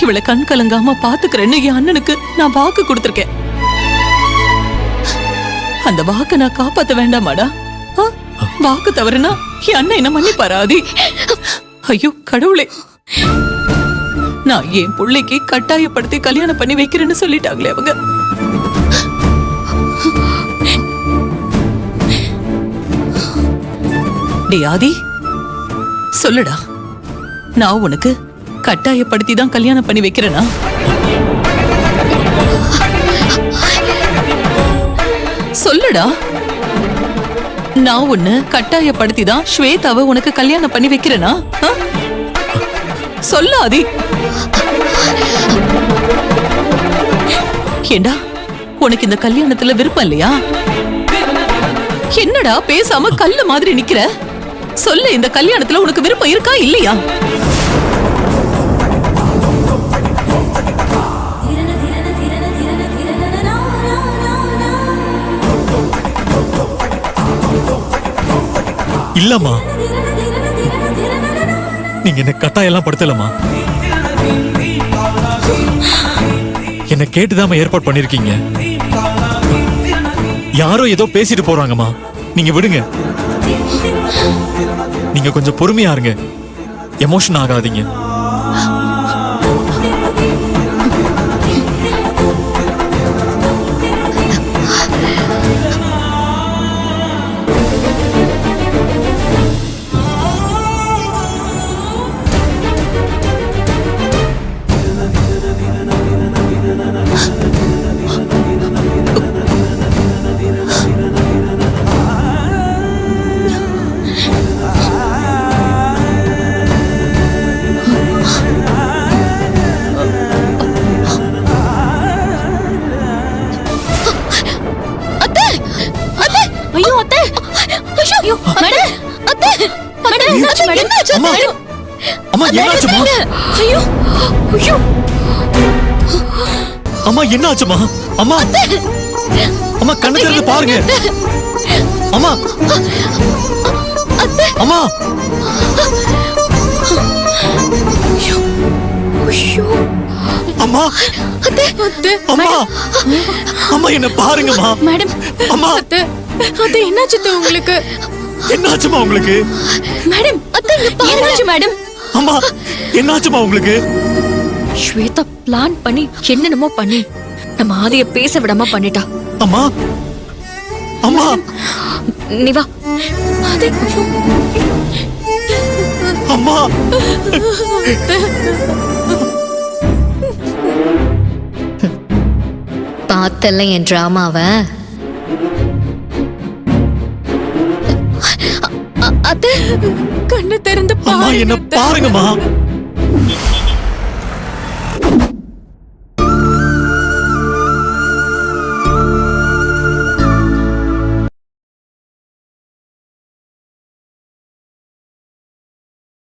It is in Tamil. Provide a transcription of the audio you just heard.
இவளை கண் கலங்காம பாத்துக்கிறேன்னு என் அண்ணனுக்கு நான் வாக்கு கொடுத்திருக்கேன். அந்த வாக்க நான் காப்பாத்த வேண்டாமாடா? வாக்கு தவறுனா என் அண்ணன் என்ன மன்னிப்பாரா ஆதி? ஐயோ கடவுளே, நான் என் பிள்ளைக்கு கட்டாயப்படுத்தி கல்யாணம் பண்ணி வைக்கிறேன்னு சொல்லிட்டாங்களே அவங்க. டே ஆதி, சொல்லுடா, நான் உனக்கு கட்டாயப்படுத்தி தான் கல்யாணம் பண்ணி வைக்கிறேனா? சொல்லுடா, நான் உன்னை கட்டாயப்படுத்தி தான் ஸ்வேதாவை உனக்கு கல்யாணம் பண்ணி வைக்கிறேனா? சொல்ல ஆதி. ஏண்டா, உனக்கு இந்த கல்யாணத்துல விருப்பம் இல்லையா? என்னடா பேசாம கல்ல மாதிரி நிக்கிற? சொல்லு, இந்த கல்யாணத்துல உனக்கு விருப்பம் இருக்கா இல்லையா? இல்லம்மா, நீங்க என்ன கட்டாயெல்லாம் படுத்தலமா. என்ன கேட்டுதாம ஏற்பாடு பண்ணிருக்கீங்க. யாரோ ஏதோ பேசிட்டு போறாங்கம்மா, நீங்க விடுங்க. நீங்க கொஞ்சம் பொறுமையா இருங்க, எமோஷன் ஆகாதீங்க. அம்மா என்னாச்சுமா? அம்மா, அம்மா கண்ணு திறந்து பாருங்க. அம்மா, அம்மா, அம்மா, அம்மா, அம்மா என்ன பாருங்கம்மா. மேடம், அம்மா, அத்தை என்னாச்சு உங்களுக்கு? என்னாச்சுமா உங்களுக்கு? மேடம், அத்தை என்னாச்சு மேடம்? அம்மா என்னாச்சுமா உங்களுக்கு? ஸ்வேதா பிளான் பண்ணி என்னென்னமோ பண்ணி நம்ம ஆதிய பேச விடாம பண்ணிட்டா. அம்மா, அம்மா, நீ வா. அம்மா, பார்த்தல என் டிராமாவை. அத்தை கண்ணு திறந்து அம்மா என்ன பாருங்கம்மா.